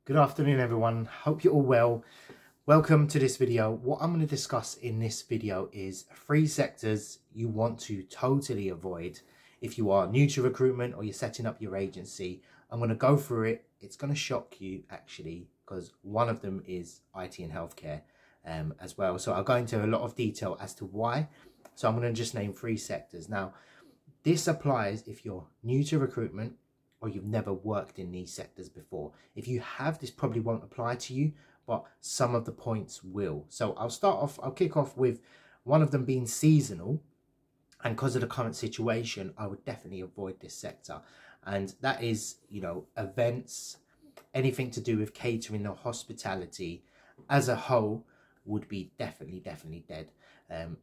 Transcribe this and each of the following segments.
Good afternoon everyone, hope you're all well. Welcome to this video. What I'm going to discuss in this video is 3 sectors you want to totally avoid if you are new to recruitment or you're setting up your agency. I'm going to go through it. It's going to shock you actually, because one of them is IT and healthcare as well. So I'll go into a lot of detail as to why. So I'm going to just name 3 sectors. Now, this applies if you're new to recruitment or you've never worked in these sectors before. If you have, this probably won't apply to you, but some of the points will. So I'll kick off with one of them being seasonal. And because of the current situation, I would definitely avoid this sector. And that is, events, anything to do with catering or hospitality as a whole would be definitely dead,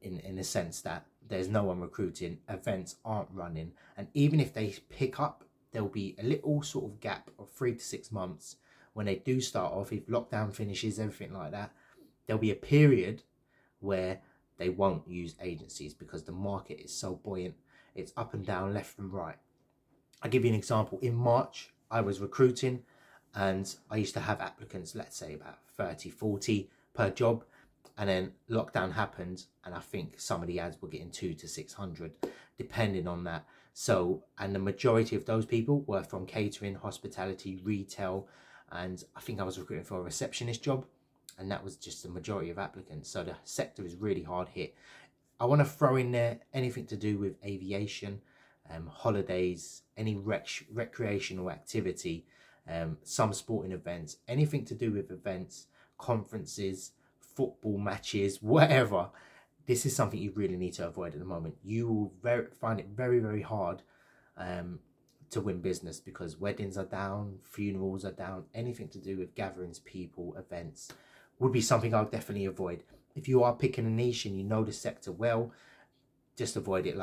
in the sense that there's no one recruiting, events aren't running. And even if they pick up, there'll be a little sort of gap of 3 to 6 months when they do start off. If lockdown finishes, everything like that, there'll be a period where they won't use agencies because the market is so buoyant. It's up and down, left and right. I'll give you an example. In March, I was recruiting and I used to have applicants, let's say about 30, 40 per job. And then lockdown happened and I think some of the ads were getting 200 to 600, depending on that. So, and the majority of those people were from catering, hospitality, retail, and I think I was recruiting for a receptionist job, and that was just the majority of applicants. So the sector is really hard hit. I want to throw in there anything to do with aviation, holidays, any recreational activity, some sporting events, anything to do with events, conferences, football matches, whatever. This is something you really need to avoid at the moment. You will find it very hard to win business because weddings are down, funerals are down. Anything to do with gatherings, people, events would be something I'll definitely avoid. If you are picking a niche and you know the sector well, just avoid it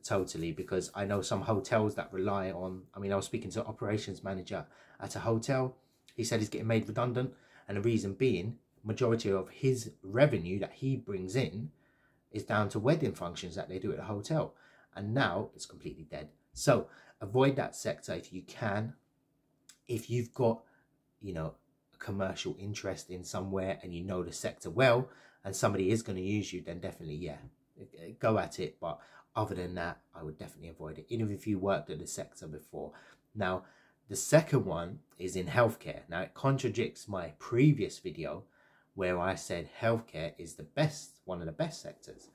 totally, because I know some hotels that rely on, I was speaking to an operations manager at a hotel. He said he's getting made redundant, and the reason being, majority of his revenue that he brings in is down to wedding functions that they do at the hotel, and now it's completely dead. So avoid that sector if you can. If you've got a commercial interest in somewhere and you know the sector well and somebody is going to use you, then definitely go at it. But other than that, I would definitely avoid it, even if you worked at the sector before. Now the second one is in healthcare. Now it contradicts my previous video where I said healthcare is one of the best sectors,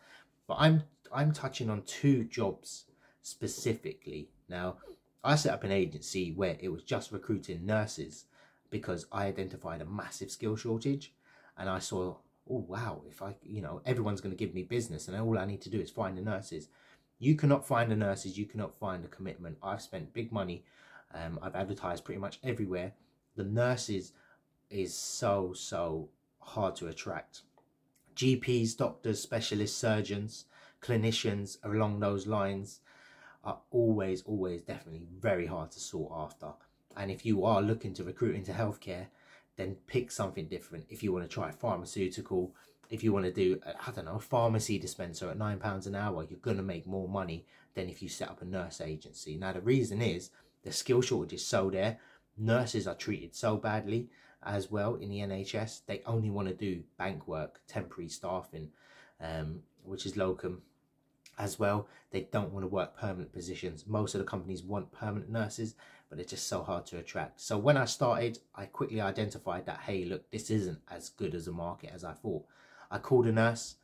but I'm touching on 2 jobs specifically. Now, I set up an agency where it was just recruiting nurses because I identified a massive skill shortage, and I saw, oh wow, if everyone's going to give me business and all I need to do is find the nurses. You cannot find the nurses, you cannot find the commitment. I've spent big money, I've advertised pretty much everywhere. The nurses is so hard to attract. GPs, doctors, specialists, surgeons, clinicians along those lines are always definitely very hard to sought after. And if you are looking to recruit into healthcare, then pick something different. If you want to try pharmaceutical, if you want to do, I don't know, a pharmacy dispenser at £9 an hour, you're going to make more money than if you set up a nurse agency. Now the reason is the skill shortage is so there. Nurses are treated so badly as well in the NHS. They only want to do bank work, temporary staffing, which is locum as well. They don't want to work permanent positions. Most of the companies want permanent nurses, but it's just so hard to attract. So when I started, I quickly identified that, hey, look, this isn't as good as a market as I thought. I called a nurse.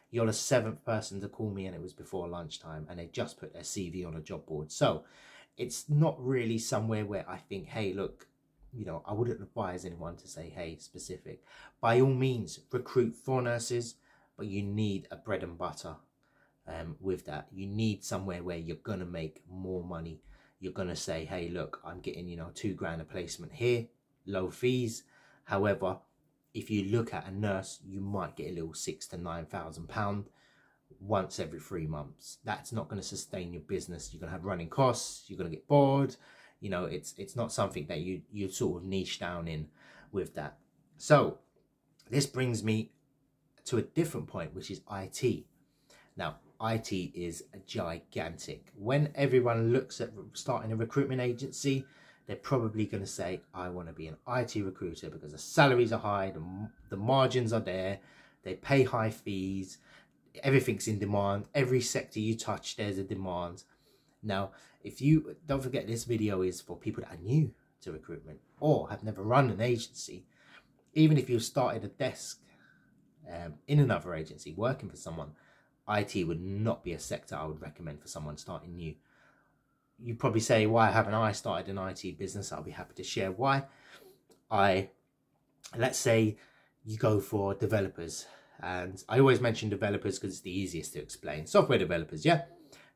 You're the 7th person to call me, and it was before lunchtime, and they just put their CV on a job board. So it's not really somewhere where I think, hey, look, I wouldn't advise anyone to say, hey, specific. By all means, recruit for nurses, but you need a bread and butter with that. You need somewhere where you're going to make more money. You're going to say, hey, look, I'm getting, £2 a placement here, low fees. However, if you look at a nurse, you might get a little £6,000 to £9,000 once every 3 months. That's not going to sustain your business. You're going to have running costs. You're going to get bored. It's not something that you sort of niche down in with that. So this brings me to a different point, which is IT. Now, IT is gigantic. When everyone looks at starting a recruitment agency, they're probably going to say, I want to be an IT recruiter because the salaries are high, the margins are there, they pay high fees, everything's in demand. Every sector you touch, there's a demand. Now, if you don't forget, this video is for people that are new to recruitment or have never run an agency. Even if you started a desk in another agency working for someone, IT would not be a sector I would recommend for someone starting new. You probably say, why haven't I started an IT business? I'll be happy to share why. Let's say you go for developers, and I always mention developers because it's the easiest to explain. Software developers, yeah,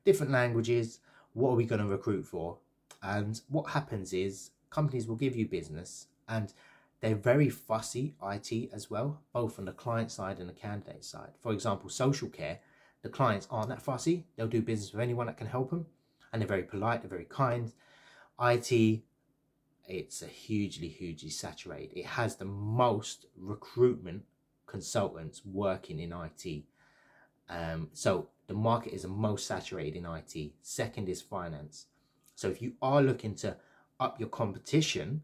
different languages. What are we going to recruit for? And what happens is companies will give you business, and they're very fussy, IT as well, both on the client side and the candidate side. For example, social care, the clients aren't that fussy. They'll do business with anyone that can help them, and they're very polite, they're very kind. IT, it's a hugely saturated. It has the most recruitment consultants working in IT. So the market is the most saturated in IT. Second is finance. So if you are looking to up your competition,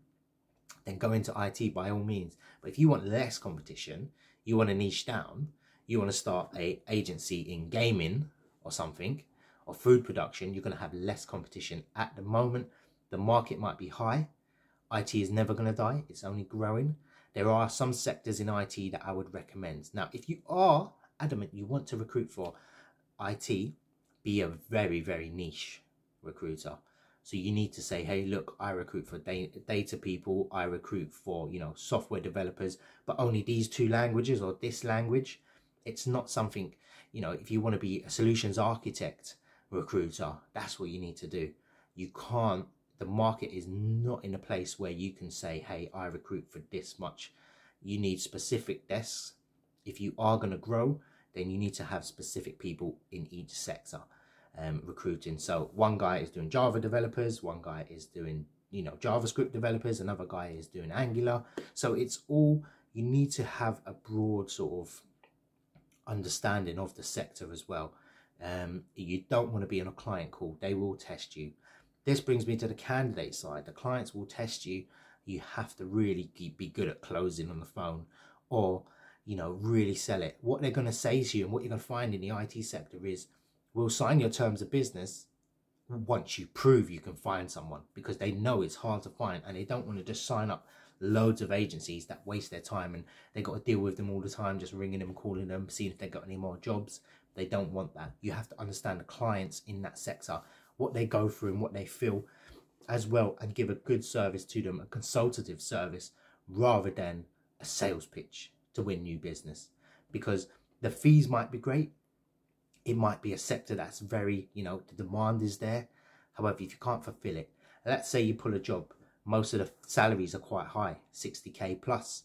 then go into IT by all means. But if you want less competition, you want to niche down, you want to start a agency in gaming or something, or food production, you're going to have less competition. At the moment, the market might be high. IT is never going to die. It's only growing. There are some sectors in IT that I would recommend. Now, if you are adamant you want to recruit for IT, be a very niche recruiter. So you need to say, hey, look, I recruit for data people. I recruit for, software developers, but only these two languages or this language. It's not something, if you want to be a solutions architect recruiter, that's what you need to do. You can't, the market is not in a place where you can say, hey, I recruit for this much. You need specific desks. If you are going to grow, then you need to have specific people in each sector recruiting. So one guy is doing Java developers, one guy is doing, JavaScript developers, another guy is doing Angular. So it's all, you need to have a broad sort of understanding of the sector as well. You don't want to be on a client call. They will test you. This brings me to the candidate side. The clients will test you. You have to really be good at closing on the phone, or really sell it. What they're going to say to you and what you're going to find in the IT sector is, we'll sign your terms of business once you prove you can find someone, because they know it's hard to find, and they don't want to just sign up loads of agencies that waste their time, and they got to deal with them all the time, just ringing them, calling them, seeing if they got any more jobs. They don't want that. You have to understand the clients in that sector, what they go through and what they feel as well, and give a good service to them, a consultative service, rather than a sales pitch to win new business. Because the fees might be great, it might be a sector that's very, the demand is there. However, if you can't fulfill it, let's say you pull a job, most of the salaries are quite high, 60k plus.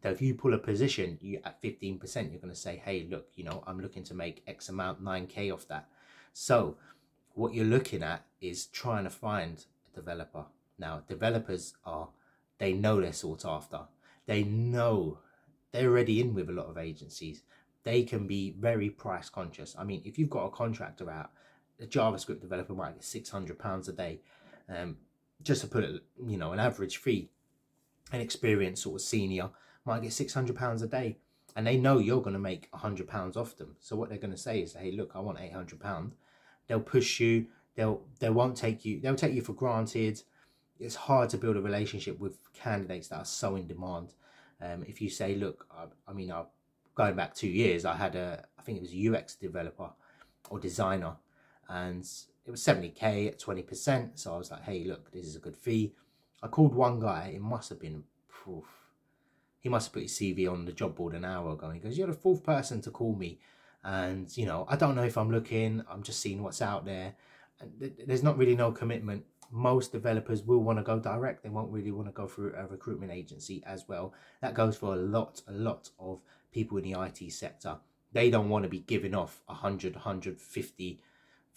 So if you pull a position, you at 15%, you're going to say, hey, look, I'm looking to make X amount, 9k off that. So what you're looking at is trying to find a developer. Now, developers they know they're sought after. They know they're already in with a lot of agencies. They can be very price conscious. I mean, if you've got a contractor out, a JavaScript developer might get £600 a day. Just to put it, an average fee. An experienced sort of senior might get £600 a day. And they know you're going to make £100 off them. So what they're going to say is, hey, look, I want £800. They'll push you. They won't take you. They'll take you for granted. It's hard to build a relationship with candidates that are so in demand. If you say, look, going back 2 years, I had I think it was a UX developer or designer, and it was 70k at 20%. So I was like, hey, look, this is a good fee. I called one guy. It must have been, he must have put his CV on the job board an hour ago. He goes, you're the fourth person to call me. And, I don't know if I'm looking. I'm just seeing what's out there. And there's not really no commitment. Most developers will want to go direct. They won't really want to go through a recruitment agency as well. That goes for a lot of people in the IT sector. They don't want to be giving off 100, 150,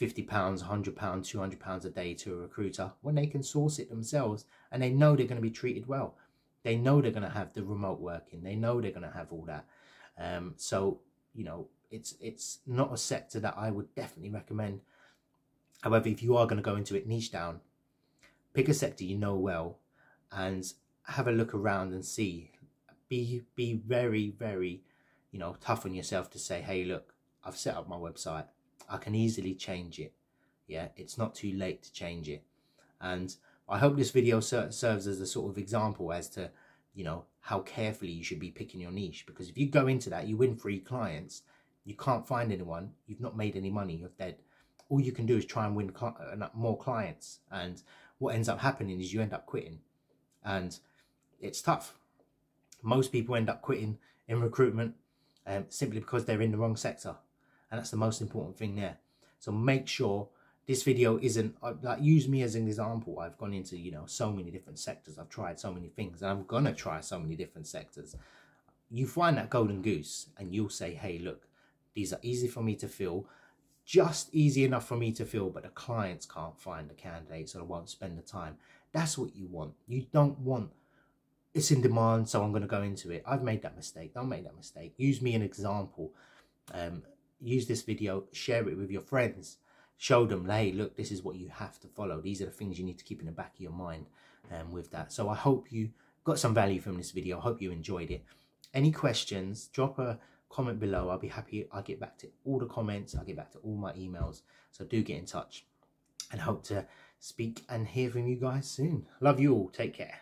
£50, £100, £200 a day to a recruiter when they can source it themselves, and they know they're going to be treated well. They know they're going to have the remote working. They know they're going to have all that. So, it's not a sector that I would definitely recommend. However, if you are going to go into it niche down, pick a sector you know well and have a look around and see. Be very, very, you know, tough on yourself to say, hey, look, I've set up my website. I can easily change it. Yeah, it's not too late to change it. And I hope this video serves as a sort of example as to, you know, how carefully you should be picking your niche. Because if you go into that, you win free clients, you can't find anyone, you've not made any money, you're dead. All you can do is try and win more clients. And what ends up happening is you end up quitting. And it's tough. Most people end up quitting in recruitment simply because they're in the wrong sector. And that's the most important thing there. So make sure this video isn't, like, use me as an example. I've gone into, you know, so many different sectors. I've tried so many things, and I'm going to try so many different sectors. You find that golden goose and you'll say, hey, look, these are easy for me to fill, just easy enough for me to fill, but the clients can't find the candidate, so they won't spend the time. That's what you want. You don't want, it's in demand, so I'm going to go into it. I've made that mistake. Don't make that mistake. Use me an example. Use this video, share it with your friends. Show them, hey, look, this is what you have to follow. These are the things you need to keep in the back of your mind with that. So I hope you got some value from this video. I hope you enjoyed it. Any questions, drop a comment below. I'll be happy. I'll get back to all the comments. I'll get back to all my emails. So do get in touch, and hope to speak and hear from you guys soon. Love you all. Take care.